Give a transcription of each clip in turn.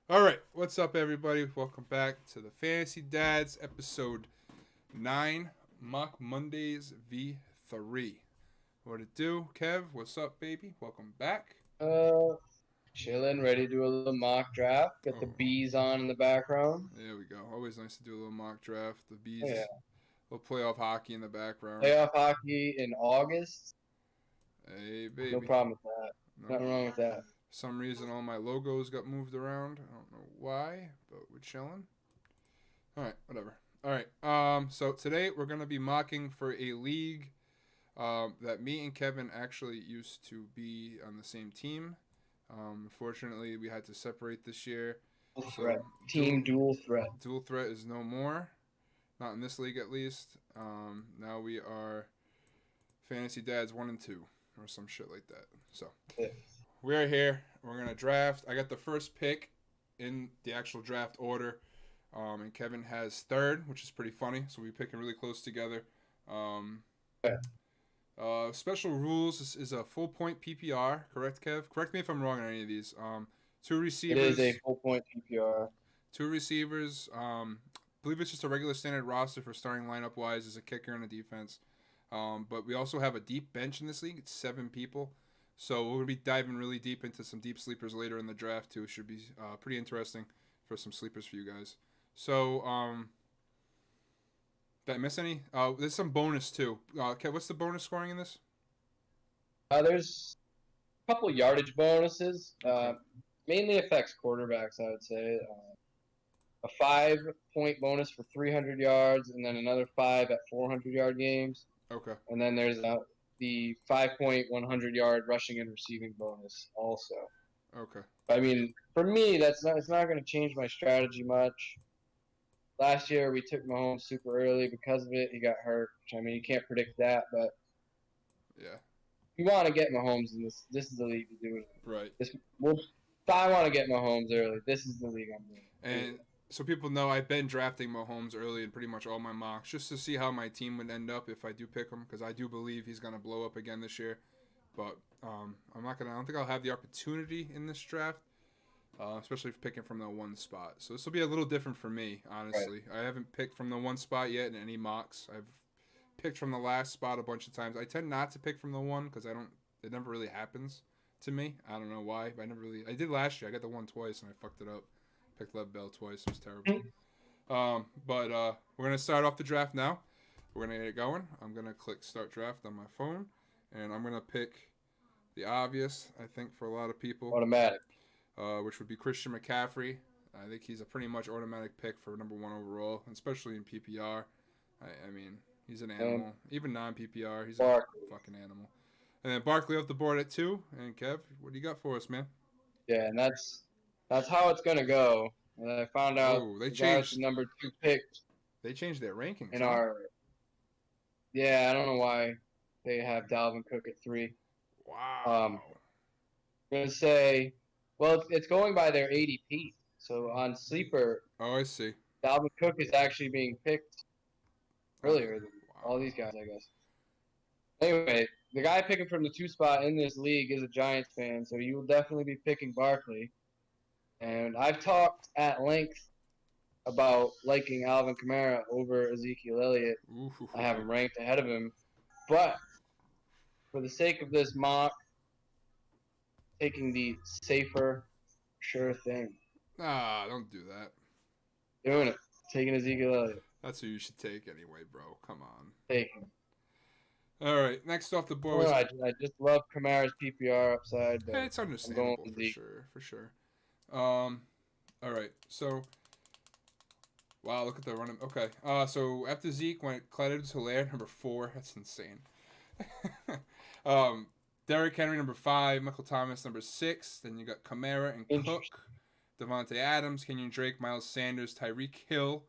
All right, what's up, everybody? Welcome back to the Fantasy Dads, episode 9, Mock Mondays V3. What it do, Kev? What's up, baby? Welcome back. Uh, Chilling, ready to do a little mock draft. Got the Oh, bees on in the background. there we go. Always nice to do a little mock draft. The Yeah, Bees, little playoff hockey in the background. playoff hockey in August. Hey, No baby. problem with that. No, Nothing wrong with that. for some reason all my logos got moved around. I don't know why, but we're chilling. All right, whatever. All right. So today we're gonna be mocking for a league that me and Kevin actually used to be on the same team. Unfortunately, we had to separate this year. Dual So threat. Team dual threat. dual threat is no more. Not in this league, at least. Now we are fantasy dads 1 and 2 or some shit like that. So Yeah. we're here. We're gonna draft. I got the first pick in the actual draft order. And Kevin has third, which is pretty funny. So we're picking really close together. Um, Special rules is a full point PPR, correct, Kev? Correct me if I'm wrong on any of these. Two It is a receivers, full point PPR. two receivers. I believe it's just a regular standard roster for starting lineup wise as a kicker and a defense. But we also have a deep bench in this league. It's 7 people. So we're gonna be diving really deep into some deep sleepers later in the draft too. It should be pretty interesting for some sleepers for you guys. So did I miss any? There's some bonus too. Kev, what's the bonus scoring in this? There's a couple yardage bonuses. Okay. Mainly affects quarterbacks, I would say. A 5 point bonus for 300 yards, and then another 5 at 400-yard games. Okay. And then there's the 5 point 100-yard rushing and receiving bonus also. Okay. I mean, for me, it's not going to change my strategy much. Last year we took Mahomes super early because of it. He got hurt. Which, I mean, you can't predict that, but Yeah. you want to get Mahomes in this. This is the league to do it. Right. This well, if I want to get Mahomes early, this is the league I'm in. And so people know I've been drafting Mahomes early in pretty much all my mocks just to see how my team would end up if I do pick him because I do believe he's gonna blow up again this year. But I'm not gonna. I don't think I'll have the opportunity in this draft, especially if picking from the one spot. So this will be a little different for me, honestly. Right. I haven't picked from the one spot yet in any mocks. I've picked from the last spot a bunch of times. I tend not to pick from the one because I don't. It never really happens to me. I don't know why, but I never really. I did last year. I got the one twice and I fucked it up. Picked Lev Bell twice. It was terrible. But we're gonna start off the draft now. We're gonna get it going. I'm gonna click start draft on my phone, and I'm gonna pick the obvious. I think for a lot of people, Automatic. Which would be Christian McCaffrey. I think he's a pretty much automatic pick for number 1 overall, especially in PPR. I mean, he's an animal. Even non-PPR, he's a fucking animal. And then Barkley off the board at 2. And Kev, what do you got for us, man? Yeah, and that's how it's gonna go. And I found out they changed changed the number 2 pick. They changed their rankings in huh? our. Yeah, I don't know why they have Dalvin Cook at 3. Wow. I'm gonna say, well, it's going by their ADP. So on Sleeper, Oh, I see. Dalvin Cook is actually being picked earlier than all these guys, I guess. Anyway, the guy picking from the 2 spot in this league is a Giants fan, so you will definitely be picking Barkley. And I've talked at length about liking Alvin Kamara over Ezekiel Elliott. Ooh. I have him ranked ahead of him. But for the sake of this mock, taking the safer, sure thing. Nah, don't do that. Doing it. Taking Ezekiel Elliott. That's who you should take anyway, bro. Come on. Taking. All right, next off the board. I just love Kamara's PPR upside. But it's understandable for sure. All right, so wow, look at the running. Okay, so after Zeke went Clyde Edwards-Helaire, number 4. That's insane. Derrick Henry, number 5. Michael Thomas, number 6. Then you got Kamara and Cook, Devontae Adams, Kenyon Drake, Miles Sanders, Tyreek Hill.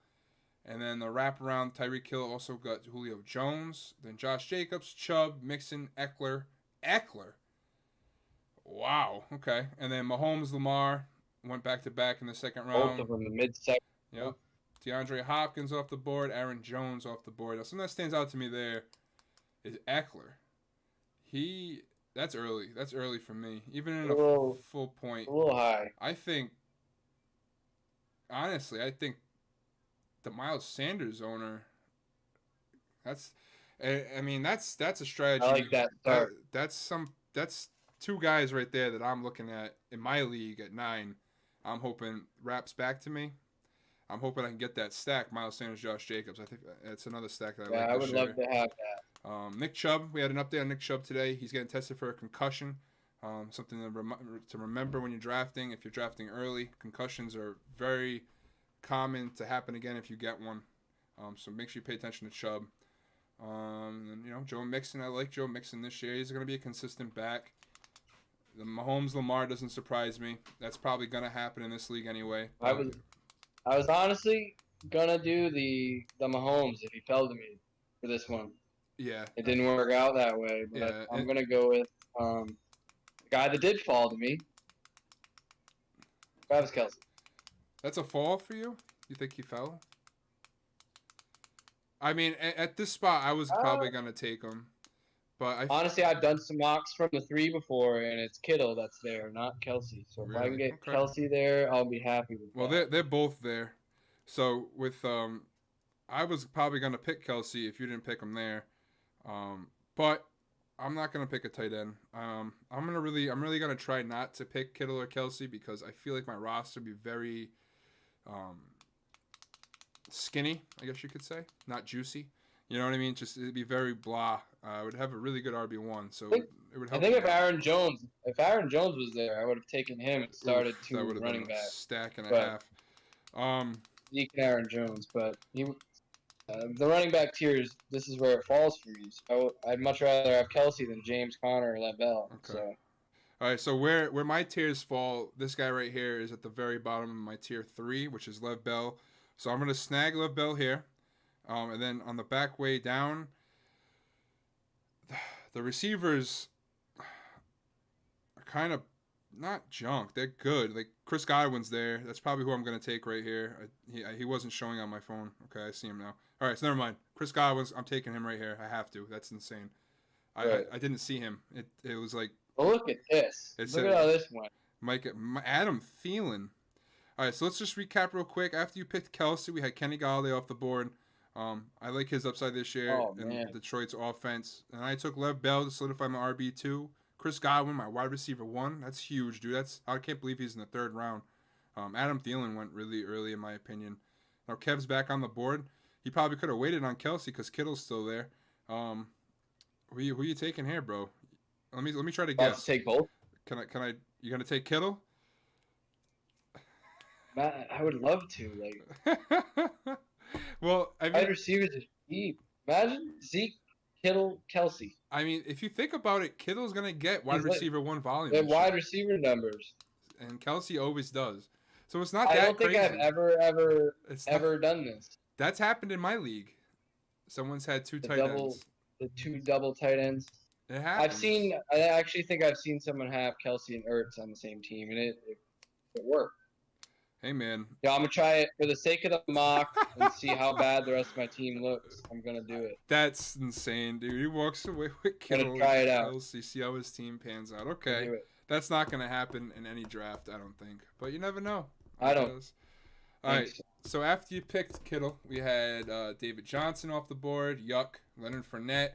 And then the wraparound, Tyreek Hill also got Julio Jones. Then Josh Jacobs, Chubb, Mixon, Eckler. Wow, okay. And then Mahomes, Lamar went back-to-back in the second round. Both of them in the mid-second. Yep. DeAndre Hopkins off the board. Aaron Jones off the board. Now, something that stands out to me there is Eckler. That's early. That's early for me. Even in a full point. A little high. I think honestly, I think the Miles Sanders owner. That's, I mean, that's a strategy. I like that start. That's two guys right there that I'm looking at in my league at 9. I'm hoping wraps back to me. I'm hoping I can get that stack. Miles Sanders, Josh Jacobs. I think that's another stack that I like I this would year. love to have that. Nick Chubb. We had an update on Nick Chubb today. He's getting tested for a concussion. Something to remember when you're drafting. If you're drafting early, concussions are very common to happen again if you get one. So make sure you pay attention to Chubb. And, Joe Mixon. I like Joe Mixon this year. He's going to be a consistent back. The Mahomes Lamar doesn't surprise me. That's probably going to happen in this league anyway. I was honestly gonna do the Mahomes if he fell to me for this one. Yeah. It didn't work out that way, but Yeah, I'm gonna go with the guy that did fall to me, Travis Kelce. That's a fall for you? You think he fell? I mean, at this spot, I was probably gonna take him, but honestly, I've done some mocks from the 3 before, and it's Kittle that's there, not Kelce. So if I can get Kelce there, I'll be happy with that. Well, they're both there. So with I was probably gonna pick Kelce if you didn't pick him there, but I'm not gonna pick a tight end. I'm really gonna try not to pick Kittle or Kelce because I feel like my roster would be very skinny, I guess you could say, not juicy. You know what I mean? Just it'd be very blah. I would have a really good RB1, so it would help. I think if Aaron Jones was there, I would have taken him and started two running backs. Stack and a half. Zeke and Aaron Jones, but the running back tiers. This is where it falls for me. So I'd much rather have Kelce than James Conner or Lev Bell. Okay. So. All right, so where my tiers fall, this guy right here is at the very bottom of my tier 3, which is Lev Bell. So I'm gonna snag Lev Bell here. And then on the back way down, the receivers are kind of not junk. They're good. Like Chris Godwin's there. That's probably who I'm going to take right here. He wasn't showing on my phone. Okay, I see him now. All right, so never mind. Chris Godwin's. I'm taking him right here. I have to. That's insane. Right. I didn't see him. It was like. Well, look at this. Look at how this went. Adam Thielen. All right, so let's just recap real quick. After you picked Kelce, we had Kenny Golladay off the board. I like his upside this year in Detroit's offense. And I took Lev Bell to solidify my RB2. Chris Godwin, my wide receiver 1. That's huge, dude. I can't believe he's in the 3rd round. Adam Thielen went really early, in my opinion. Now Kev's back on the board. He probably could have waited on Kelce because Kittle's still there. Who you taking here, bro? Let me try to guess. Take both. Can I? You gonna take Kittle? I would love to. Like. Well, I mean, wide receivers are deep. Imagine Zeke, Kittle, Kelce. I mean, if you think about it, Kittle's gonna get wide receiver 1 volume. They have wide receiver numbers, and Kelce always does. So it's not that. I don't crazy. think I've ever done this. That's happened in my league. Someone's had 2 tight ends. The 2 double tight ends. It happens. I actually think I've seen someone have Kelce and Ertz on the same team, and it worked. Hey, man. Yeah, I'm going to try it for the sake of the mock and see how bad the rest of my team looks. I'm going to do it. That's insane, dude. He walks away with Kittle. Going to try it out. See how his team pans out. Okay. That's not going to happen in any draft, I don't think. But you never know. I don't. All right. So after you picked Kittle, we had David Johnson off the board. Yuck. Leonard Fournette,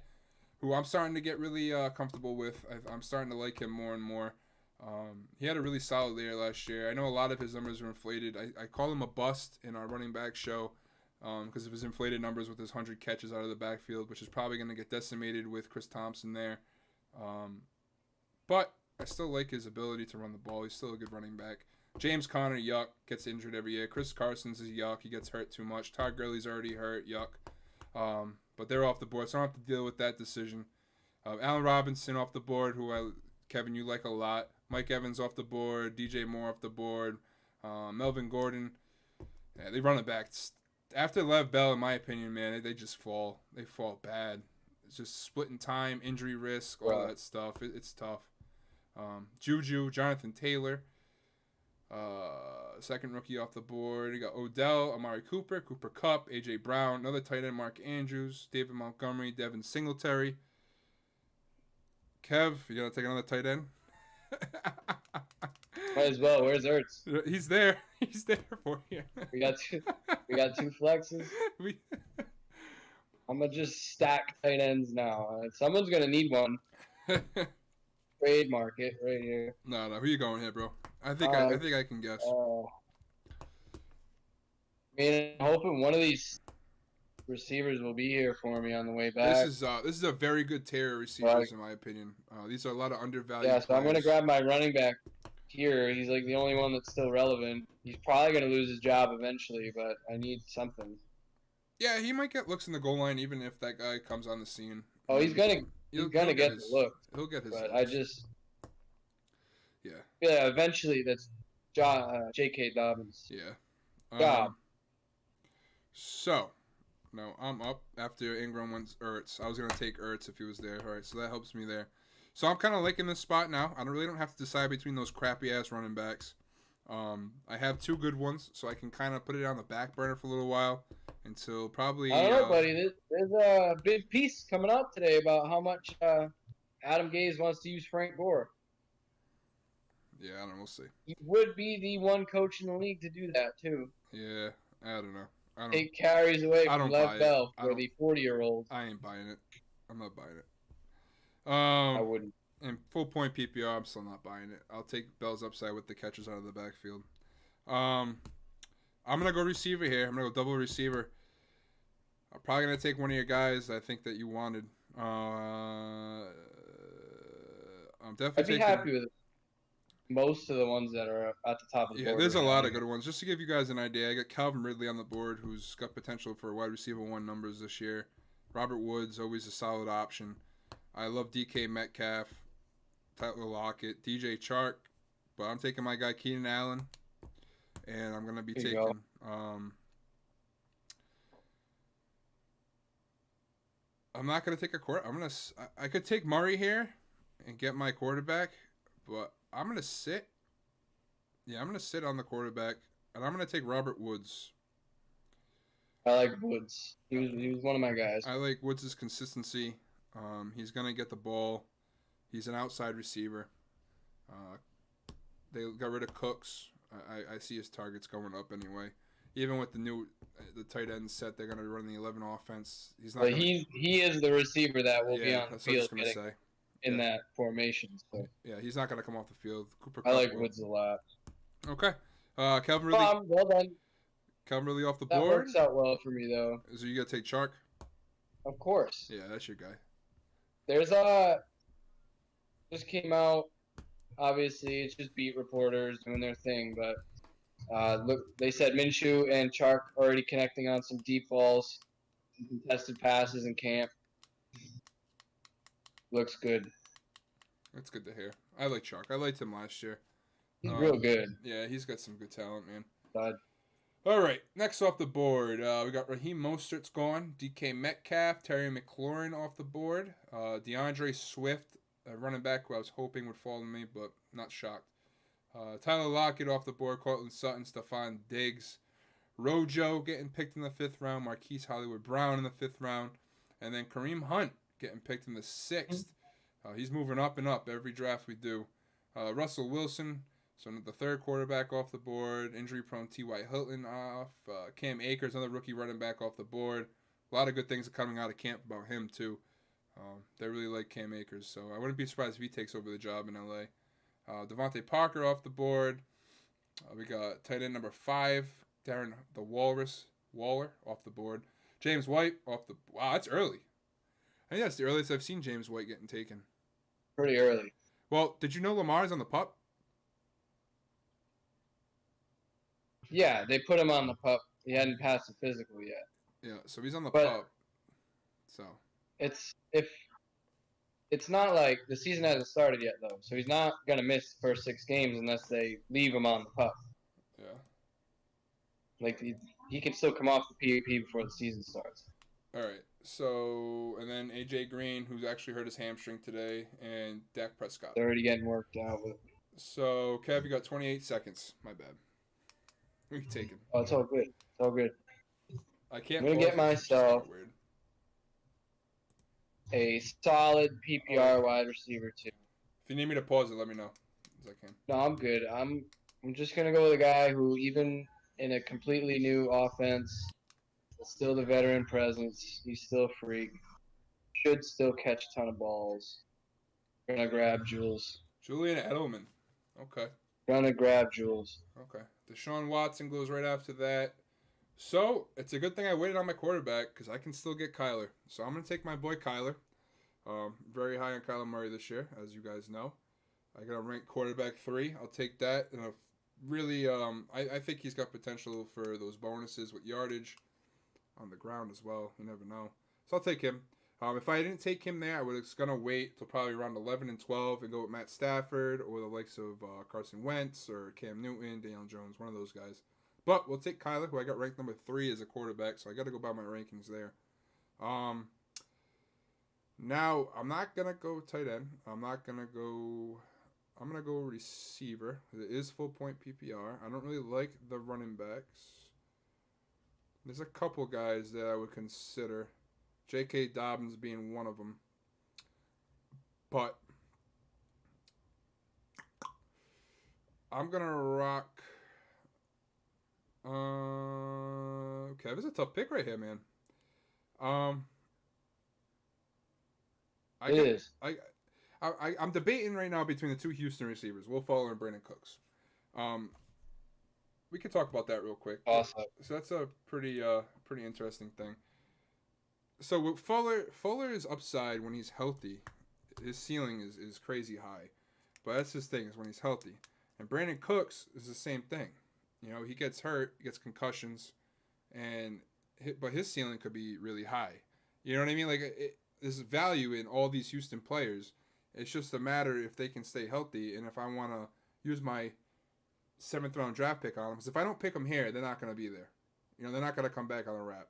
who I'm starting to get really comfortable with. I'm starting to like him more and more. He had a really solid year last year. I know a lot of his numbers were inflated. I call him a bust in our running back show because of his inflated numbers with his 100 catches out of the backfield, which is probably going to get decimated with Chris Thompson there. But I still like his ability to run the ball. He's still a good running back. James Conner, yuck, gets injured every year. Chris Carson's is yuck. He gets hurt too much. Todd Gurley's already hurt, yuck. But they're off the board, so I don't have to deal with that decision. Allen Robinson off the board, Kevin, you like a lot. Mike Evans off the board. DJ Moore off the board. Melvin Gordon. Yeah, they run it back. After Lev Bell, in my opinion, man, they just fall. They fall bad. It's just splitting time, injury risk, all that stuff. It's tough. Juju, Jonathan Taylor. Second rookie off the board. You got Odell, Amari Cooper, Cooper Kupp, A.J. Brown, another tight end, Mark Andrews, David Montgomery, Devin Singletary. Kev, you got to take another tight end? Might as well. Where's Ertz? He's there. He's there for you. We got two flexes. We- I'm gonna just stack tight ends now. Someone's gonna need one. Trade market right here. No, who you going here, bro? I think I can guess. I mean, I'm hoping one of these receivers will be here for me on the way back. This is a very good tier of receivers in my opinion. These are a lot of undervalued. Yeah, so players. I'm gonna grab my running back here. He's like the only one that's still relevant. He's probably gonna lose his job eventually, but I need something. Yeah, he might get looks in the goal line even if that guy comes on the scene. Oh, he's gonna get the look. He'll get his. But looks. Yeah, eventually that's J.K. Dobbins. Yeah. Job. So, no, I'm up after Ingram went Ertz. I was gonna take Ertz if he was there. All right, so that helps me there. So I'm kind of liking this spot now. I don't have to decide between those crappy ass running backs. I have two good ones, so I can kind of put it on the back burner for a little while until probably. I don't know, buddy. There's a big piece coming out today about how much Adam Gase wants to use Frank Gore. Yeah, I don't know. We'll see. He would be the one coach in the league to do that too. Yeah, I don't know. Take carries away from Lev Bell for the 40-year-old. I ain't buying it. I'm not buying it. I wouldn't. In full point PPR, I'm still not buying it. I'll take Bell's upside with the catches out of the backfield. I'm gonna go receiver here. I'm gonna go double receiver. I'm probably gonna take one of your guys I think that you wanted. I'm definitely. I'd be happy with most of the ones that are at the top of the board. Yeah, there's a lot of good ones. Just to give you guys an idea, I got Calvin Ridley on the board, who's got potential for wide receiver 1 numbers this year. Robert Woods, always a solid option. I love DK Metcalf, Tyler Lockett, DJ Chark, but I'm taking my guy Keenan Allen, and I'm gonna be taking. I'm not gonna take a quarter. I could take Murray here, and get my quarterback, but I'm gonna sit. Yeah, I'm gonna sit on the quarterback, and I'm gonna take Robert Woods. I like Woods. He was one of my guys. I like Woods' consistency. He's gonna get the ball. He's an outside receiver. They got rid of Cooks. I see his targets going up anyway. Even with the tight end set, they're gonna run the 11 offense. He's not. But he is the receiver that will be on the field in that formation. So. Yeah, he's not gonna come off the field. I like Woods a lot. Okay, Calvin Ridley. Well done. Calvin Ridley off the that board. That works out well for me though. So you gotta take Chark. Of course. Yeah, that's your guy. There's just came out. Obviously, it's just beat reporters doing their thing, but look, they said Minshew and Chark already connecting on some deep balls, contested passes in camp. Looks good. That's good to hear. I like Chark. I liked him last year. He's real good. Yeah, he's got some good talent, man. God. All right, next off the board, we got Raheem Mostert's gone, DK Metcalf, Terry McLaurin off the board, DeAndre Swift, a running back who I was hoping would fall to me, but not shocked. Tyler Lockett off the board, Cortland Sutton, Stephon Diggs, Rojo getting picked in the 5th round, Marquise Hollywood Brown in the 5th round, and then Kareem Hunt getting picked in the 6th. He's moving up and up every draft we do. Russell Wilson. So the 3rd quarterback off the board, injury-prone T.Y. Hilton off, Cam Akers, another rookie running back off the board. A lot of good things are coming out of camp about him, too. They really like Cam Akers, so I wouldn't be surprised if he takes over the job in L.A. Devontae Parker off the board. We got tight end number 5, Darren the Walrus Waller off the board. James White off the... Wow, that's early. I think that's the earliest I've seen James White getting taken. Pretty early. Well, did you know Lamar's on the PUP? Yeah, they put him on the PUP. He hadn't passed the physical yet. Yeah, so he's on the PUP. So it's not like the season hasn't started yet though, so he's not gonna miss the first 6 games unless they leave him on the PUP. Yeah. Like he can still come off the PUP before the season starts. All right. So and then AJ Green, who's actually hurt his hamstring today, and Dak Prescott. They're already getting worked out with. So Kev, you got 28 seconds. My bad. Who are you taking? Oh, it's all good. It's all good. I can't. I'm gonna get myself a solid PPR wide receiver too. If you need me to pause it, let me know. As I can. No, I'm good. I'm I'm just gonna go with a guy who, even in a completely new offense, is still the veteran presence. He's still a freak. Should still catch a ton of balls. Gonna grab Jules. Julian Edelman. Okay. Gonna grab Jules. Okay. Deshaun Watson goes right after that. So it's a good thing I waited on my quarterback because I can still get Kyler. So I'm gonna take my boy Kyler. Very high on Kyler Murray this year, as you guys know. I got a ranked quarterback 3. I'll take that. And really, I think he's got potential for those bonuses with yardage on the ground as well. You never know. So I'll take him. If I didn't take him there, I was gonna wait till probably around 11 and 12 and go with Matt Stafford or the likes of Carson Wentz or Cam Newton, Daniel Jones, one of those guys. But we'll take Kyler, who I got ranked number 3 as a quarterback, so I got to go by my rankings there. Now I'm not gonna go tight end. I'm gonna go receiver. It is full point PPR. I don't really like the running backs. There's a couple guys that I would consider. J.K. Dobbins being one of them. But I'm going to rock... okay, this is a tough pick right here, man. I'm debating right now between the two Houston receivers, Will Fuller and Brandon Cooks. We could talk about that real quick. Awesome. So that's a pretty interesting thing. So with Fuller's upside when he's healthy, his ceiling is crazy high. But that's his thing, is when he's healthy. And Brandon Cooks is the same thing. You know, he gets hurt, he gets concussions, but his ceiling could be really high. You know what I mean? Like, there's value in all these Houston players. It's just a matter if they can stay healthy, and if I want to use my 7th round draft pick on them. Because if I don't pick them here, they're not going to be there. You know, they're not going to come back on a wrap.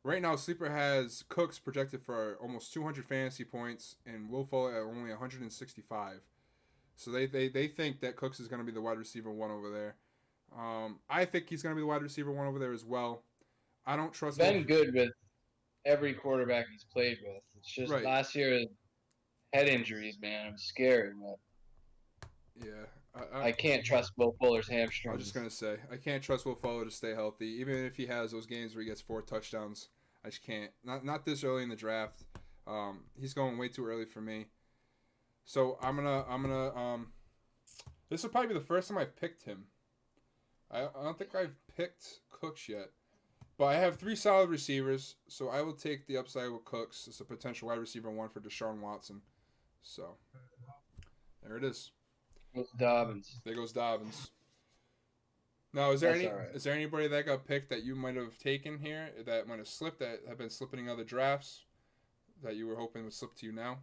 Right now, Sleeper has Cooks projected for almost 200 fantasy points and Will Fuller at only 165. So they think that Cooks is going to be the wide receiver 1 over there. I think he's going to be the wide receiver 1 over there as well. I don't trust him. Been good with every quarterback he's played with. It's just right. Last year, head injuries, man. It was scary, man. Yeah. I can't trust Will Fuller's hamstrings. I was just going to say, I can't trust Will Fuller to stay healthy. Even if he has those games where he gets 4 touchdowns, I just can't. Not this early in the draft. He's going way too early for me. So I'm gonna this will probably be the first time I've picked him. I don't think I've picked Cooks yet. But I have 3 solid receivers, so I will take the upside with Cooks as a potential wide receiver 1 for Deshaun Watson. So there it is. Dobbins. There goes Dobbins. Now, is there anybody that got picked that you might have taken here that might have slipped, that have been slipping in other drafts that you were hoping would slip to you now?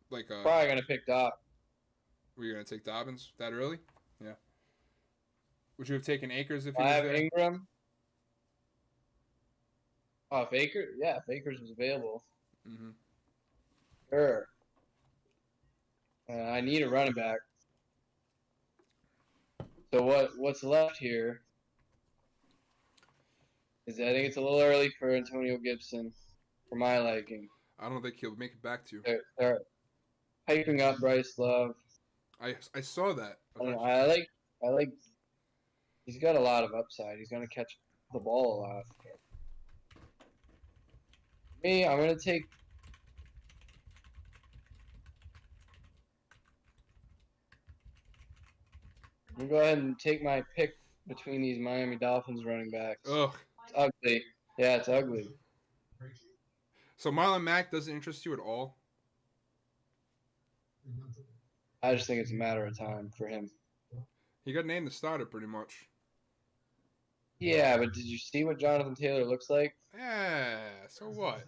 Like probably gonna pick Dobbins. Were you gonna take Dobbins that early? Yeah. Would you have taken Akers if he I was have there? Ingram. Oh, if Akers, yeah, if Akers was available. Mm-hmm. Sure. I need a running back. So what's left here is I think it's a little early for Antonio Gibson, for my liking. I don't think he'll make it back to you. They're hyping up Bryce Love. I saw that. I like. He's got a lot of upside. He's gonna catch the ball a lot. Me, I'm gonna take. I'm gonna go ahead and take my pick between these Miami Dolphins running backs. Ugh. It's ugly. Yeah, it's ugly. So Marlon Mack doesn't interest you at all? I just think it's a matter of time for him. He got named the starter pretty much. Yeah, but did you see what Jonathan Taylor looks like? Yeah, so what?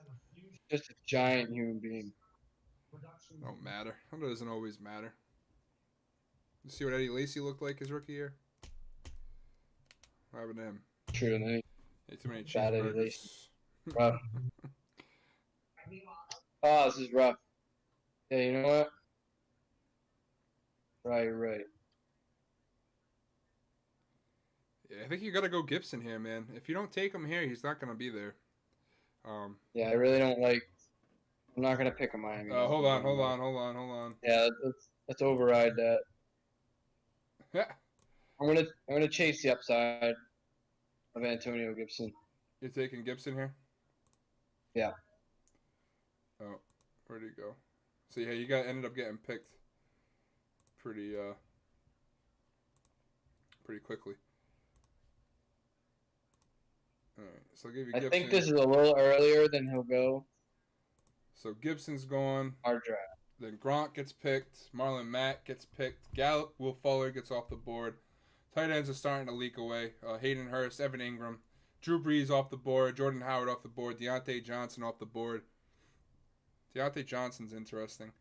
Just a giant human being. Don't matter. That doesn't always matter. You see what Eddie Lacy looked like his rookie year? What happened to him? True, and then he ate too many cheeseburgers. Rough. Oh, this is rough. Yeah, you know what? Right. Yeah, I think you got to go Gibson here, man. If you don't take him here, he's not going to be there. Yeah, I really don't like I'm not gonna pick a Miami. Hold on. Yeah, let's override that. Yeah. I'm gonna chase the upside of Antonio Gibson. You're taking Gibson here? Yeah. Oh, where'd he go? So yeah, you got ended up getting picked pretty quickly. All right, so I'll give you Gibson. I think this is a little earlier than he'll go. So Gibson's gone. Our draft. Then Gronk gets picked. Marlon Mack gets picked. Gallup, Will Fuller gets off the board. Tight ends are starting to leak away. Hayden Hurst, Evan Ingram, Drew Brees off the board. Jordan Howard off the board. Deontay Johnson off the board. Deontay Johnson's interesting.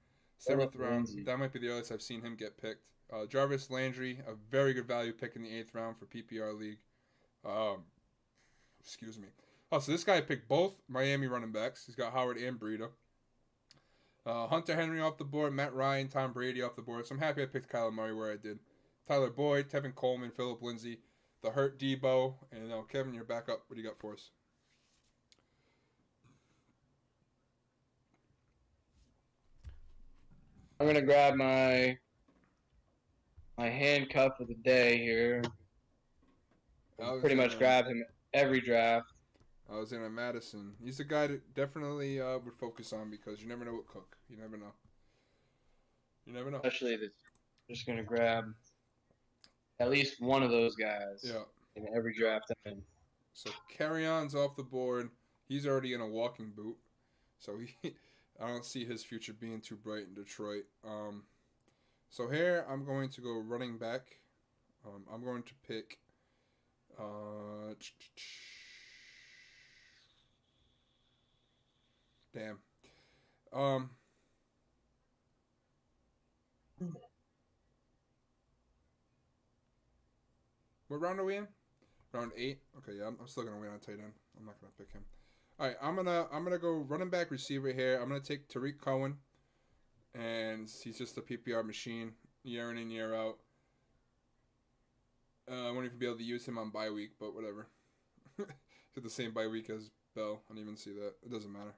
7th round. That might be the earliest I've seen him get picked. Jarvis Landry, a very good value pick in the 8th round for PPR league. Excuse me. Oh, so this guy picked both Miami running backs. He's got Howard and Breida. Hunter Henry off the board. Matt Ryan, Tom Brady off the board. So I'm happy I picked Kyler Murray where I did. Tyler Boyd, Tevin Coleman, Phillip Lindsay, the hurt Debo, and Kevin, you're back up. What do you got for us? I'm gonna grab my handcuff of the day here. Pretty much grab him every draft. Alexander Madison. He's a guy that definitely would focus on because you never know what Cook. You never know. You never know. Especially this. Just gonna grab at least one of those guys. Yeah. In every draft. So Carry-on's off the board. He's already in a walking boot, so I don't see his future being too bright in Detroit. So here I'm going to go running back. I'm going to pick. Damn. What round are we in? Round 8. Okay, yeah, I'm still gonna wait on tight end. I'm not gonna pick him. All right, I'm gonna go running back receiver here. I'm gonna take Tariq Cohen, and he's just a PPR machine, year in and year out. I won't even be able to use him on bye week, but whatever. Get the same bye week as Bell. I don't even see that. It doesn't matter.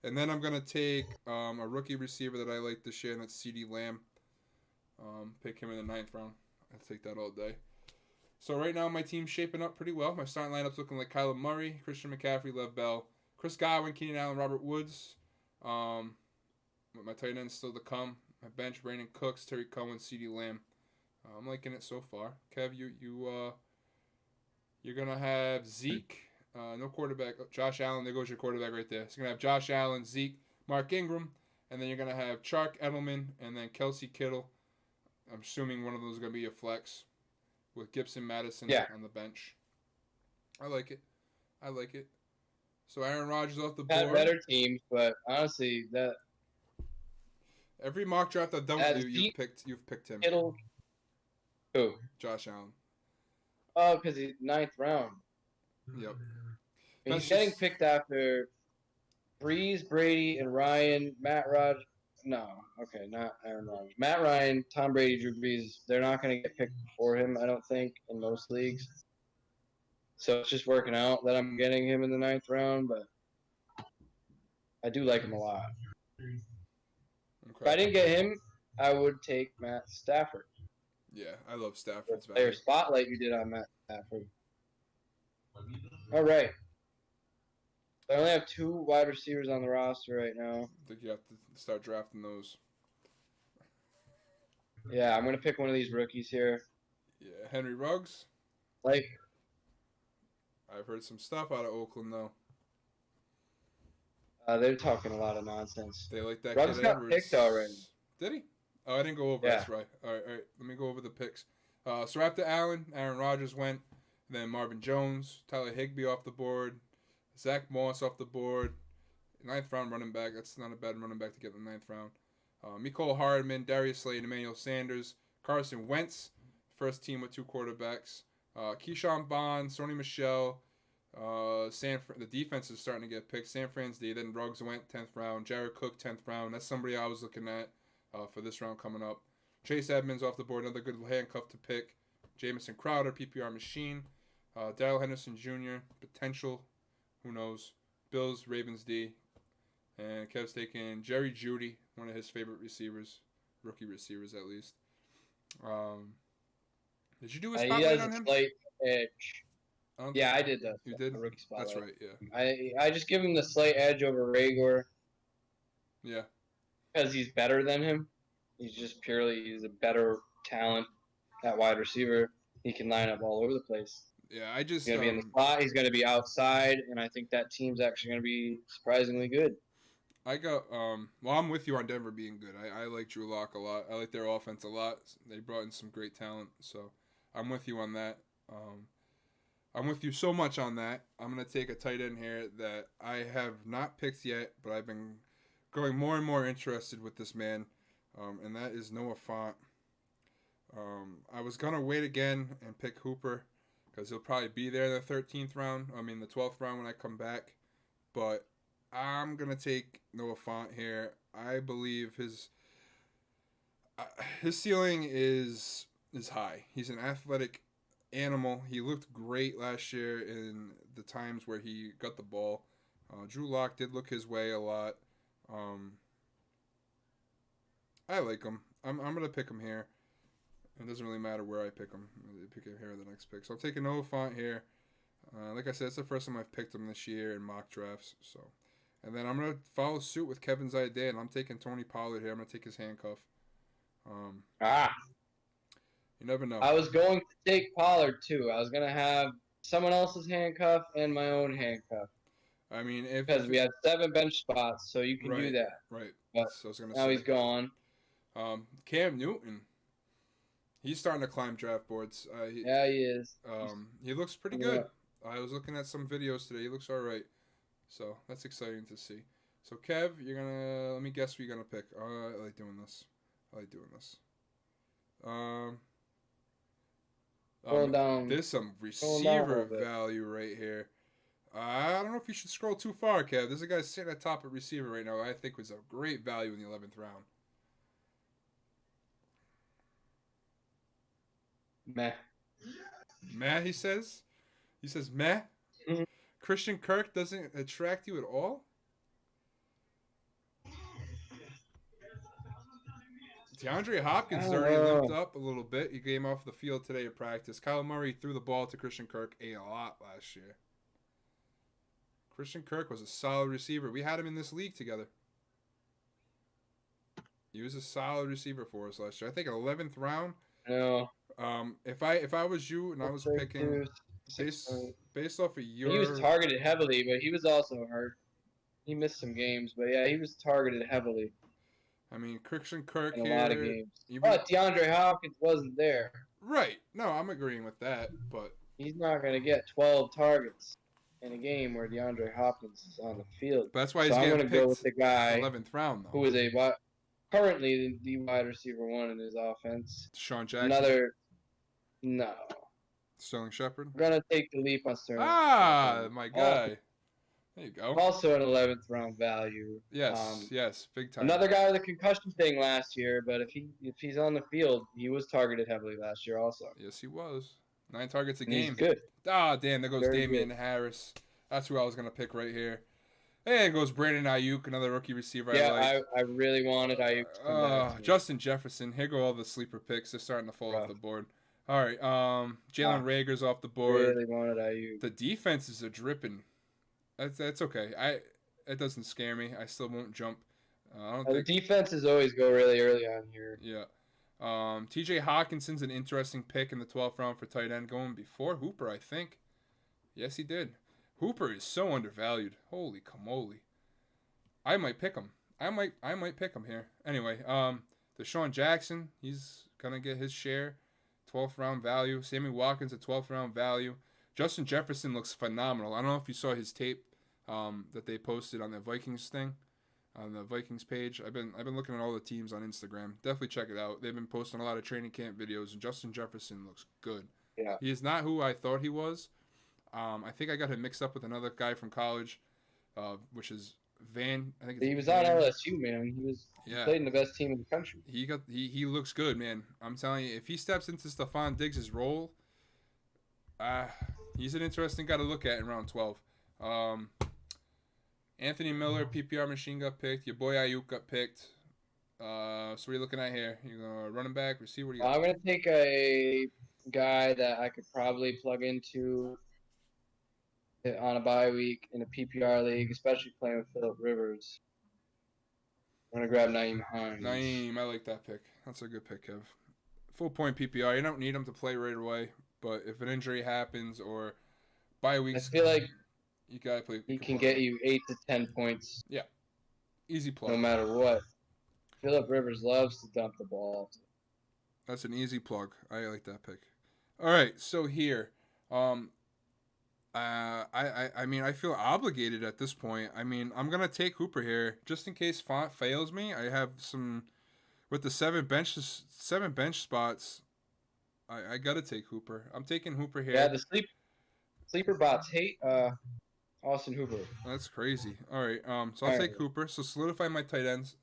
And then I'm gonna take a rookie receiver that I like this year, and that's CeeDee Lamb. Pick him in the 9th round. I'll take that all day. So right now my team's shaping up pretty well. My starting lineup's looking like Kyler Murray, Christian McCaffrey, Lev Bell, Chris Godwin, Keenan Allen, Robert Woods. My tight end's still to come. My bench: Brandon Cooks, Tariq Cohen, CeeDee Lamb. I'm liking it so far. Kev, you're gonna have Zeke. No quarterback. Josh Allen. There goes your quarterback right there. So you're gonna have Josh Allen, Zeke, Mark Ingram, and then you're gonna have Chark, Edelman, and then Kelce Kittle. I'm assuming one of those is gonna be a flex with Gibson, Madison on the bench. I like it. So Aaron Rodgers off the board. Had better teams, but honestly, that every mock draft I've done with you, you've picked him. Kittle. Who? Josh Allen. Oh, because he's 9th round. Yep. He's getting picked after Breeze, Brady, and Ryan. Matt Rodgers. No, okay, not Aaron Rodgers. Matt Ryan, Tom Brady, Drew Brees. They're not going to get picked before him, I don't think, in most leagues. So it's just working out that I'm getting him in the 9th round, but I do like him a lot. Okay. If I didn't get him, I would take Matt Stafford. Yeah, I love Stafford's value. Their spotlight you did on Matt Stafford. All right. I only have 2 wide receivers on the roster right now. I think you have to start drafting those. Yeah, I'm going to pick one of these rookies here. Yeah, Henry Ruggs. I've heard some stuff out of Oakland, though. They're talking a lot of nonsense. They like that Ruggs kid got Edwards. picked already. Did he? Oh, I didn't go over. Yeah. That's right. All right. Let me go over the picks. So after Allen, Aaron Rodgers went. Then Marvin Jones, Tyler Higbee off the board. Zach Moss off the board. 9th round running back. That's not a bad running back to get in the 9th round. Mecole Hardman, Darius Slade, Emmanuel Sanders, Carson Wentz, first team with 2 quarterbacks. Keyshawn Bond, Sony Michel. The defense is starting to get picked. San Fran's D. Then Ruggs went 10th round. Jared Cook 10th round. That's somebody I was looking at for this round coming up. Chase Edmonds off the board. Another good handcuff to pick. Jamison Crowder, PPR machine. Darrell Henderson Jr. Potential. Who knows? Bills, Ravens D. And Kev's taking Jerry Jeudy, one of his favorite receivers, rookie receivers at least. Did you do a He spotlight has a on him? slight edge. Yeah, I did that. You did? A rookie spotlight. That's right, yeah. I just give him the slight edge over Rager. Yeah. Because he's better than him. He's a better talent at wide receiver. He can line up all over the place. Yeah, He's going to be in the slot. He's going to be outside, and I think that team's actually going to be surprisingly good. I'm with you on Denver being good. I like Drew Lock a lot. I like their offense a lot. They brought in some great talent, so I'm with you on that. I'm with you so much on that. I'm going to take a tight end here that I have not picked yet, but I've been growing more and more interested with this man, and that is Noah Fant. I was going to wait again and pick Hooper because he'll probably be there in the 13th round. The 12th round when I come back, but I'm going to take Noah Fant here. I believe his ceiling is high. He's an athletic animal. He looked great last year in the times where he got the ball. Drew Lock did look his way a lot. I like him. I'm going to pick him here. It doesn't really matter where I pick him. I pick him here at the next pick. So I'm taking Noah Fant here. Like I said, it's the first time I've picked him this year in mock drafts. So, and then I'm going to follow suit with Kevin's idea, and I'm taking Tony Pollard here. I'm going to take his handcuff. You never know. I was going to take Pollard, too. I was going to have someone else's handcuff and my own handcuff. Because we had 7 bench spots, so you can do that. Right. But so I was gonna now say. He's gone. Cam Newton. He's starting to climb draft boards. He is. He looks pretty good. I was looking at some videos today. He looks all right. So that's exciting to see. So Kev, let me guess what you're gonna pick. I like doing this. There's some receiver value right here. I don't know if you should scroll too far, Kev. There's a guy sitting at top of receiver right now. I think was a great value in the 11th round. Meh, he says. He says meh. Mm-hmm. Christian Kirk doesn't attract you at all? DeAndre Hopkins already limped up a little bit. He came off the field today at practice. Kyle Murray threw the ball to Christian Kirk a lot last year. Christian Kirk was a solid receiver. We had him in this league together. He was a solid receiver for us last year. I think 11th round. No. If I was you and I was picking based off of your... He was targeted heavily, but he was also hurt. He missed some games, but yeah, he was targeted heavily. Christian Kirk in a lot of games. But DeAndre Hopkins wasn't there. Right. No, I'm agreeing with that, but... He's not going to get 12 targets in a game where DeAndre Hopkins is on the field. But that's why he's getting picked go with the guy 11th round, though. Who is currently the wide receiver 1 in his offense. Deshaun Jackson? No. Sterling Shepard? I'm going to take the leap on Sterling. My guy. There you go. Also an 11th round value. Yes, big time. Another guy with a concussion thing last year, but if he's on the field, he was targeted heavily last year also. Yes, he was. 9 targets a game. He's good. Damn, there goes Damian Harris. That's who I was going to pick right here. And goes Brandon Ayuk, another rookie receiver. I really wanted Ayuk to come back. Justin Jefferson. Here go all the sleeper picks. They're starting to fall off the board. All right, Jalen Reagor's off the board. Really wanted Ayuk. The defenses are dripping. That's okay. It doesn't scare me. I still won't jump. The defenses always go really early on here. Yeah. T.J. Hawkinson's an interesting pick in the 12th round for tight end, going before Hooper, I think. Yes, he did. Hooper is so undervalued. Holy camole. I might pick him. I might pick him here. Anyway, Deshaun Jackson, he's gonna get his share. 12th round value. Sammy Watkins a 12th round value. Justin Jefferson looks phenomenal. I don't know if you saw his tape that they posted on the Vikings thing, on the Vikings page. I've been looking at all the teams on Instagram. Definitely check it out. They've been posting a lot of training camp videos, and Justin Jefferson looks good. Yeah. He is not who I thought he was. I think I got him mixed up with another guy from college, which is Van. I think he was on LSU, man. He played in the best team in the country. He looks good, man. I'm telling you, if he steps into Stephon Diggs' role, he's an interesting guy to look at in round 12. Anthony Miller, PPR machine got picked. Your boy Ayuk got picked. So what are you looking at here? You gonna running back, receiver? What do you got? I'm gonna take a guy that I could probably plug into on a bye week in a PPR league, especially playing with Phillip Rivers. I'm gonna grab Naeem Hines. Naeem, I like that pick. That's a good pick, Kev. Full point PPR. You don't need him to play right away, but if an injury happens or bye I weeks, feel like you gotta play. he can get you 8 to 10 points. Yeah, easy plug. No matter what. Phillip Rivers loves to dump the ball. That's an easy plug. I like that pick. All right, so here, I mean, I feel obligated at this point. I mean, I'm gonna take Hooper here just in case Font fails me. I have some with the seven bench spots. I gotta take Hooper. I'm taking Hooper here. Yeah, the sleeper bots hate Austin Hooper. That's crazy. All right, so I'll take Hooper. So solidify my tight ends.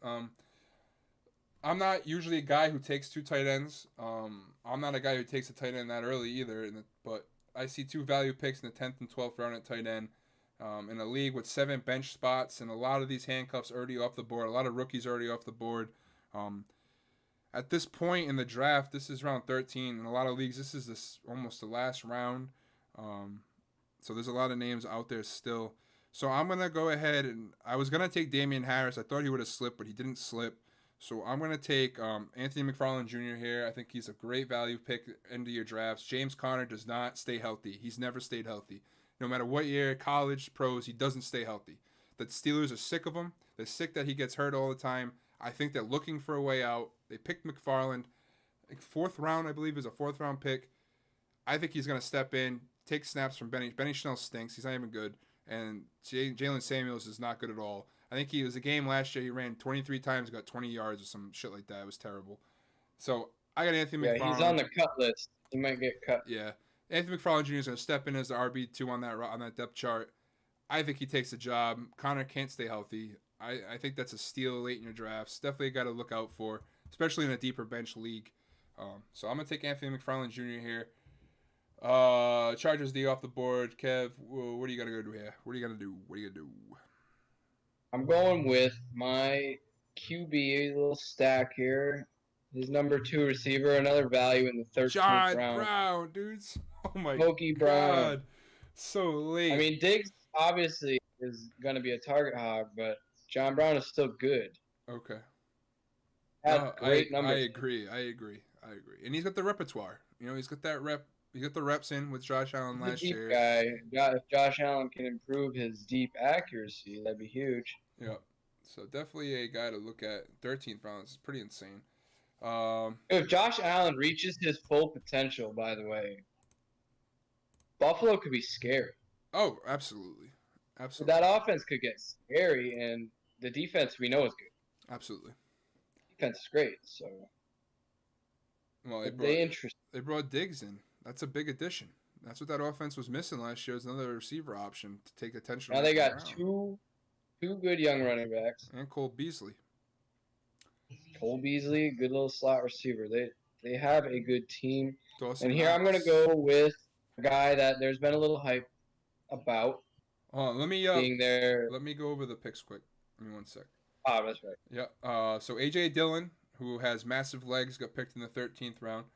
I'm not usually a guy who takes two tight ends. I'm not a guy who takes a tight end that early either. But I see two value picks in the 10th and 12th round at tight end. In a league with 7 bench spots and a lot of these handcuffs already off the board, a lot of rookies already off the board. At this point in the draft, this is round 13. In a lot of leagues, this is almost the last round. So there's a lot of names out there still. So I'm going to go ahead and I was going to take Damian Harris. I thought he would have slipped, but he didn't slip. So I'm going to take Anthony McFarland Jr. here. I think he's a great value pick into your drafts. James Conner does not stay healthy. He's never stayed healthy. No matter what year, college, pros, he doesn't stay healthy. The Steelers are sick of him. They're sick that he gets hurt all the time. I think they're looking for a way out. They picked McFarland. Like 4th round, I believe, is a 4th round pick. I think he's going to step in, take snaps from Benny. Benny Schnell stinks. He's not even good. And Jalen Samuels is not good at all. I think he was a game last year. He ran 23 times, got 20 yards or some shit like that. It was terrible. So I got Anthony McFarland. Yeah, he's on the cut list. He might get cut. Yeah, Anthony McFarland Jr. is going to step in as the RB2 on that depth chart. I think he takes the job. Connor can't stay healthy. I think that's a steal late in your drafts. Definitely a guy to look out for, especially in a deeper bench league. So I'm going to take Anthony McFarland Jr. here. Chargers D off the board. Kev, what are you going to go do here? What are you going to do? I'm going with my QB, a little stack here. His number 2 receiver, another value in the 13th John round. Brown, dudes. Oh my Smokey God. Brown. So late. I mean, Diggs obviously is going to be a target hog, but John Brown is still good. Okay. Had great numbers. I agree. And he's got the repertoire. You know, he's got that rep. He got the reps in with Josh Allen last year. Guy. If Josh Allen can improve his deep accuracy, that'd be huge. Yeah. So definitely a guy to look at. 13th round is pretty insane. If Josh Allen reaches his full potential, by the way, Buffalo could be scary. Oh, absolutely. So that offense could get scary, and the defense we know is good. Absolutely. Defense is great. So. Well, they brought Diggs in. That's a big addition. That's what that offense was missing last year. Was another receiver option to take attention. Now they got two good young running backs. And Cole Beasley. Cole Beasley, good little slot receiver. They have a good team. Dawson and here Knox. I'm going to go with a guy that there's been a little hype about. Let me being there. Let me go over the picks quick. Give me one sec. Oh, that's right. Yeah. So A.J. Dillon, who has massive legs, got picked in the 13th round.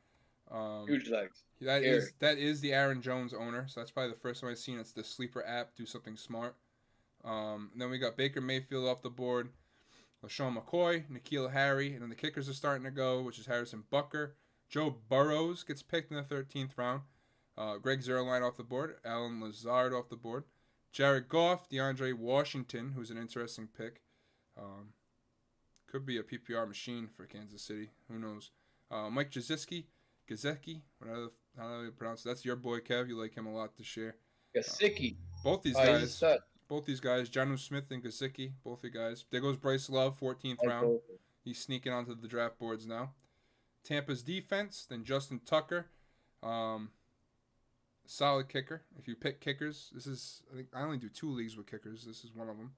Huge legs. That is the Aaron Jones owner, so that's probably the first one I've seen. It's the sleeper app. Do something smart. And then we got Baker Mayfield off the board, LaShawn McCoy, N'Keal Harry, and then the kickers are starting to go, which is Harrison Butker. Joe Burrows gets picked in the 13th round. Greg Zuerlein off the board. Alan Lazard off the board. Jared Goff, DeAndre Washington, who's an interesting pick. Could be a PPR machine for Kansas City. Who knows? Mike Gesicki, whatever how you pronounce it. That's your boy, Kev. You like him a lot this year. Gesicki. Both these guys, Jonnu Smith and Gesicki, both you guys. There goes Bryce Love, 14th round. He's sneaking onto the draft boards now. Tampa's defense, then Justin Tucker. Solid kicker. If you pick kickers, I think I only do 2 leagues with kickers. This is one of them.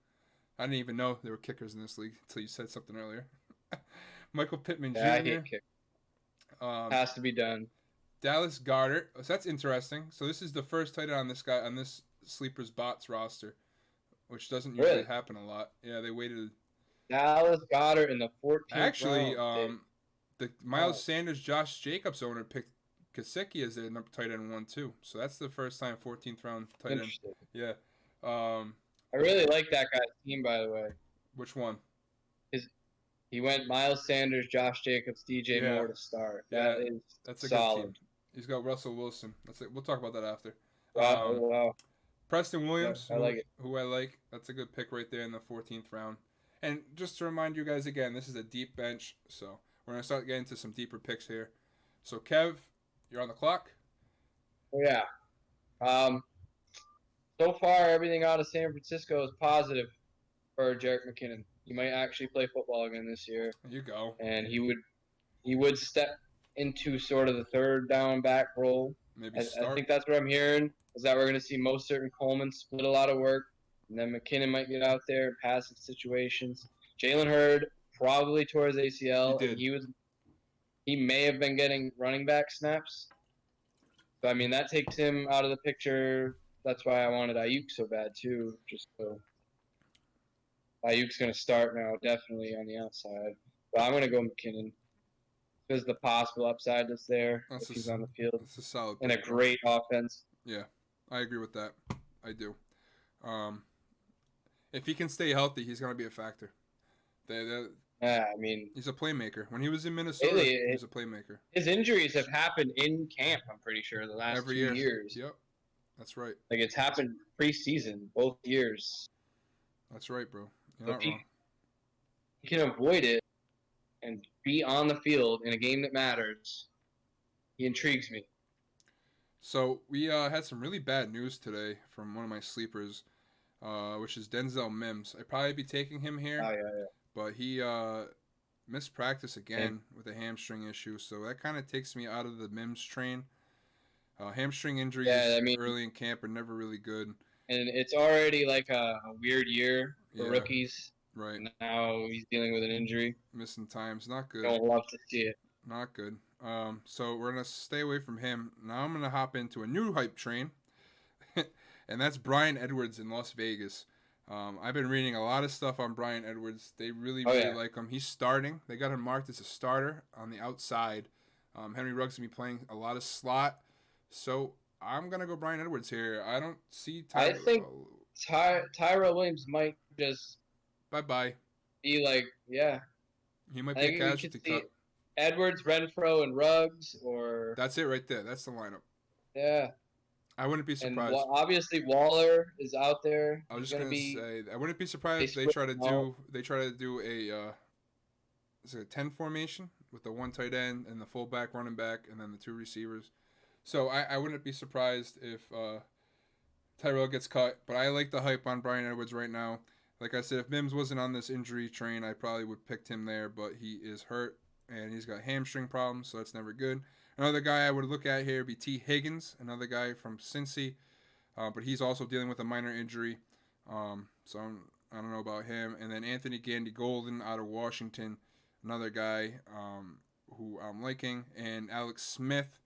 I didn't even know there were kickers in this league until you said something earlier. Michael Pittman Jr. I hate kickers. Has to be done. Dallas Goedert. So that's interesting. So this is the first tight end on this sleeper's bots roster. which doesn't usually Really? happen a lot. Yeah, they waited. Dallas Goddard in the 14th Actually, round. the Miles Sanders, Josh Jacobs owner picked Kasicki as their number tight end 1 too. So that's the first time 14th round tight end. Interesting. Yeah. Um, I really like that guy's team, by the way. which one? He went Miles Sanders, Josh Jacobs, DJ Yeah. Moore to start. Yeah, That is that's a good team. solid. He's got Russell Wilson. That's it. We'll talk about that after. Oh, wow. Preston Yeah, Williams, I like it. who I like. That's a good pick right there in the 14th round. And just to remind you guys again, this is a deep bench, so we're going to start getting to some deeper picks here. So, Kev, you're on the clock. Oh, yeah. So far, everything out of San Francisco is positive for Jerick McKinnon. He might actually play football again this year, There you go. and he would step into sort of the third down back role. Maybe I start. think that's what I'm hearing, is that we're going to see Mostert and Coleman split a lot of work, and then McKinnon might get out there in passing situations. Jalen Hurd probably tore his ACL, He and did. he may have been getting running back snaps. So, I mean, that takes him out of the picture. That's why I wanted Ayuk so bad, too. Just so Ayuk's going to start now, definitely on the outside. But I'm going to go McKinnon because the possible upside that's there if he's on the field. That's a solid And a pick. great offense. Yeah, I agree with that. I do. If he can stay healthy, he's going to be a factor. Yeah, I mean, he's a playmaker. When he was in Minnesota, lately, he was a playmaker. His injuries have happened in camp, I'm pretty sure, the last Every 2 years. Yep, that's right. Like, it's happened preseason, both years. That's right, bro. You're So not wrong. He can avoid it and be on the field in a game that matters. He intrigues me. So we had some really bad news today from one of my sleepers, which is Denzel Mims. I'd probably be taking him here, Oh, yeah. but he missed practice again with a hamstring issue. So that kind of takes me out of the Mims train. Hamstring injuries early in camp are never really good. And it's already like a weird year for Yeah. rookies. Right. Now he's dealing with an injury. Missing times, not good. Don't love to see it. Not good. So we're gonna stay away from him. Now I'm gonna hop into a new hype train, and that's Bryan Edwards in Las Vegas. I've been reading a lot of stuff on Bryan Edwards. They really like him. He's starting. They got him marked as a starter on the outside. Henry Ruggs gonna be playing a lot of slot, so I'm gonna go Bryan Edwards here. I don't see. I think Tyrell Williams might just bye. Be like, yeah. He might be a casualty cut. Edwards, Renfro, and Ruggs, or that's it right there. That's the lineup. Yeah. I wouldn't be surprised. And obviously Waller is out there. I was just gonna say I wouldn't be surprised if they try to do a 10 formation with the one tight end and the fullback, running back, and then the two receivers. So I wouldn't be surprised if Tyrell gets cut. But I like the hype on Bryan Edwards right now. Like I said, if Mims wasn't on this injury train, I probably would have picked him there. But he is hurt and he's got hamstring problems, so that's never good. Another guy I would look at here would be T. Higgins, another guy from Cincy, but he's also dealing with a minor injury, so I don't know about him. And then Anthony Gandy Golden out of Washington, another guy who I'm liking, and Alex Smith.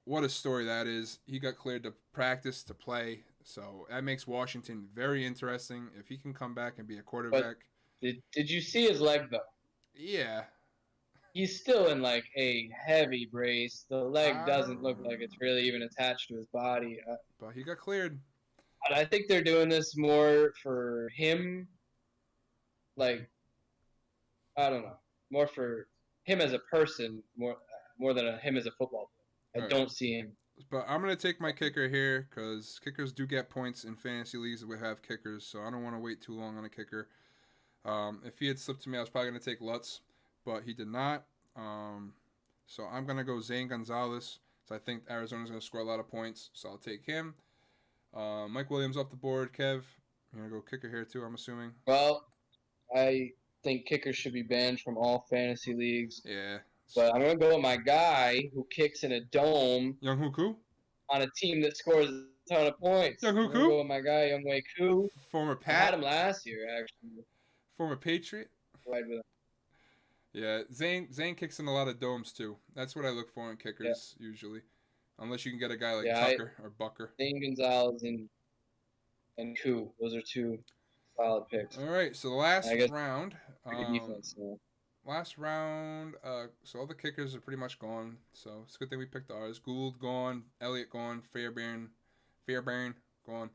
What a story that is. He got cleared to practice, to play, so that makes Washington very interesting. If he can come back and be a quarterback. But did you see his leg, though? Yeah. He's still in like a heavy brace. The leg doesn't look like it's really even attached to his body. But he got cleared. I think they're doing this more for him. Like, I don't know, more for him as a person, more than him as a football player. I don't see him. But I'm gonna take my kicker here because kickers do get points in fantasy leagues that we have kickers, so I don't want to wait too long on a kicker. If he had slipped to me, I was probably going to take Lutz, but he did not. So I'm going to go Zane Gonzalez. So I think Arizona's going to score a lot of points, so I'll take him. Mike Williams off the board. Kev, you're going to go kicker here too, I'm assuming? Well, I think kickers should be banned from all fantasy leagues. Yeah. But I'm going to go with my guy who kicks in a dome. Young Huku? On a team that scores a ton of points. Young Huku? I'm going to go with my guy, Young Wei Koo. Former Pat. I had him last year, actually. Former Patriot. Right with him. Yeah, Zane kicks in a lot of domes too. That's what I look for in kickers usually, unless you can get a guy like Tucker or Bucker. Zane Gonzalez and and Koo. Those are two solid picks. All right, so the last I guess round. defense. So. Last round. So all the kickers are pretty much gone. So it's a good thing we picked ours. Gould gone. Elliott gone. Fairbairn gone.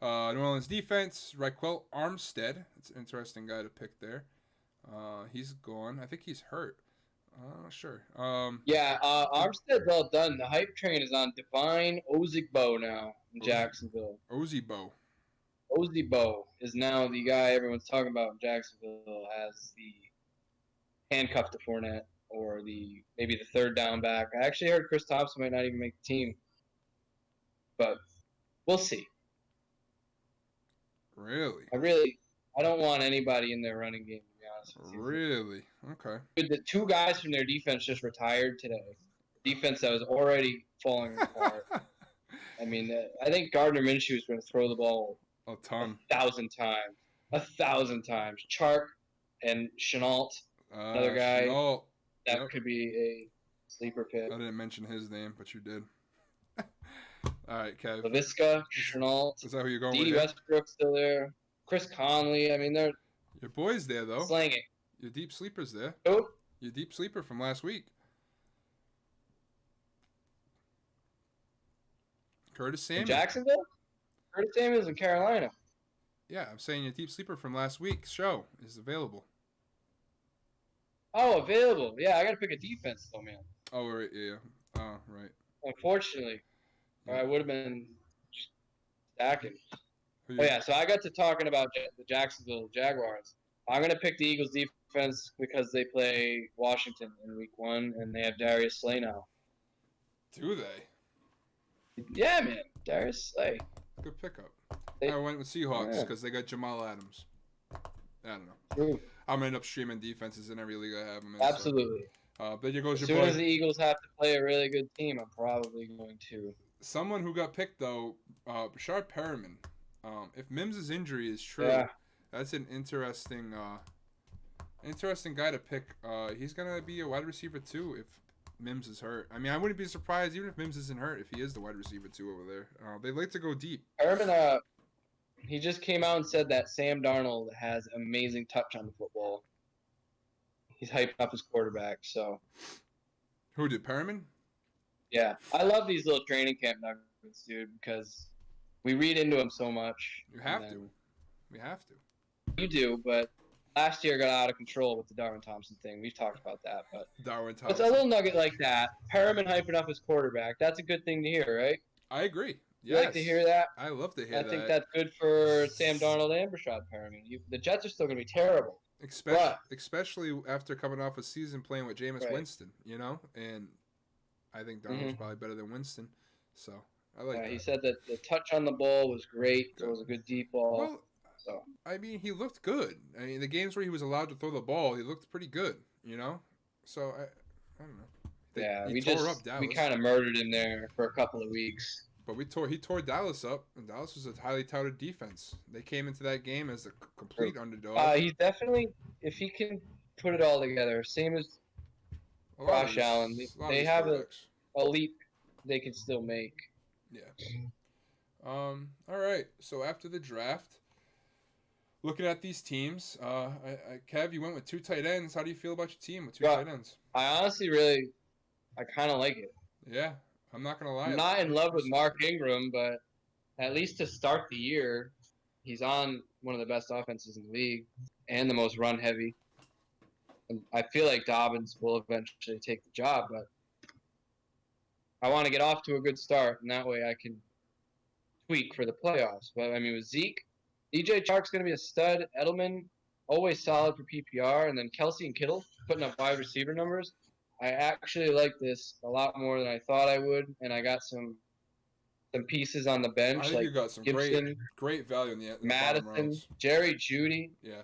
New Orleans defense. Raquel Armstead. It's an interesting guy to pick there. He's gone. I think he's hurt. I'm not sure. Yeah, Armstead's all done. The hype train is on Divine Ozigbo now in Jacksonville. Ozigbo. Ozigbo is now the guy everyone's talking about in Jacksonville as the handcuff to Fournette or maybe the third down back. I actually heard Chris Thompson might not even make the team, but we'll see. Really? I don't want anybody in their running game, to be honest with you. Really? Okay. The two guys from their defense just retired today. Defense that was already falling apart. I mean, I think Gardner Minshew is going to throw the ball a ton. 1,000 times. 1,000 times. Chark and Chenault, another guy. Chenault. That could be a sleeper pick. I didn't mention his name, but you did. All right, Kev. LaVisca, Chenault. Is that who you're going with? Westbrook's still there. Chris Conley. I mean, they're your boys there, though. Slanging. Your deep sleepers there. Who? Your deep sleeper from last week. Curtis Samuel. In Jacksonville? Curtis Samuel's in Carolina. Yeah, I'm saying your deep sleeper from last week's show is available. Oh, available. Yeah, I got to pick a defense, though, man. Oh, right, yeah. Oh, right. Unfortunately. Yeah. I would have been stacking. Oh, yeah, so I got to talking about the Jacksonville Jaguars. I'm going to pick the Eagles defense because they play Washington in week 1, and they have Darius Slay now. Do they? Yeah, man. Darius Slay. Good pickup. I went with Seahawks because they got Jamal Adams. I don't know. True. I'm going to end up streaming defenses in every league I have them in. Absolutely. So. But here goes as your boy. As soon as the Eagles have to play a really good team, I'm probably going to. Someone who got picked, though, Rashard Perriman. If Mims' injury is true, that's an interesting guy to pick. He's going to be a wide receiver, too, if Mims is hurt. I mean, I wouldn't be surprised, even if Mims isn't hurt, if he is the wide receiver, too, over there. They like to go deep. Perriman, he just came out and said that Sam Darnold has amazing touch on the football. He's hyped up his quarterback, so. Who did, Perriman? Yeah. I love these little training camp nuggets, dude, because we read into them so much. You have to. We have to. You do, but last year got out of control with the Darwin Thompson thing. We've talked about that, but Darwin Thompson. It's a little nugget like that. Perriman hyping up his quarterback. That's a good thing to hear, right? I agree. You like to hear that? I love to hear that. I think that's good for Sam Darnold and Rashard Perriman. The Jets are still going to be terrible. Especially after coming off a season playing with Jameis Winston, you know? And I think Darnold's probably better than Winston. So, I like that. He said that the touch on the ball was great. It was a good deep ball. Well, I mean, he looked good. I mean, the games where he was allowed to throw the ball, he looked pretty good, you know? So, I don't know. We kind of murdered him there for a couple of weeks. But he tore Dallas up, and Dallas was a highly touted defense. They came into that game as a complete underdog. He's definitely, if he can put it all together, same as Josh Allen, they have a leap they can still make. Yeah. All right. So after the draft, looking at these teams, Kev, you went with 2 tight ends. How do you feel about your team with 2 tight ends? I honestly I kind of like it. Yeah. I'm not going to lie. I'm not in love with Mark Ingram, but at least to start the year, he's on one of the best offenses in the league and the most run heavy. And I feel like Dobbins will eventually take the job, but I want to get off to a good start, and that way I can tweak for the playoffs. But, I mean, with Zeke, DJ Chark's going to be a stud. Edelman, always solid for PPR. And then Kelce and Kittle putting up wide receiver numbers. I actually like this a lot more than I thought I would, and I got some pieces on the bench. I think you got some Gibson, great value in the Madison, Jerry Jeudy. Yeah.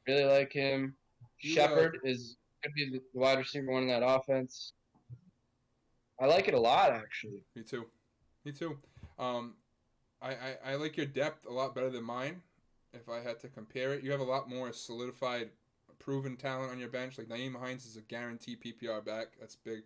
Really like him. Shepard could be the wide receiver one in that offense. I like it a lot, actually. Me too. I like your depth a lot better than mine. If I had to compare it, you have a lot more solidified, proven talent on your bench. Like Naeem Hines is a guaranteed PPR back. That's big.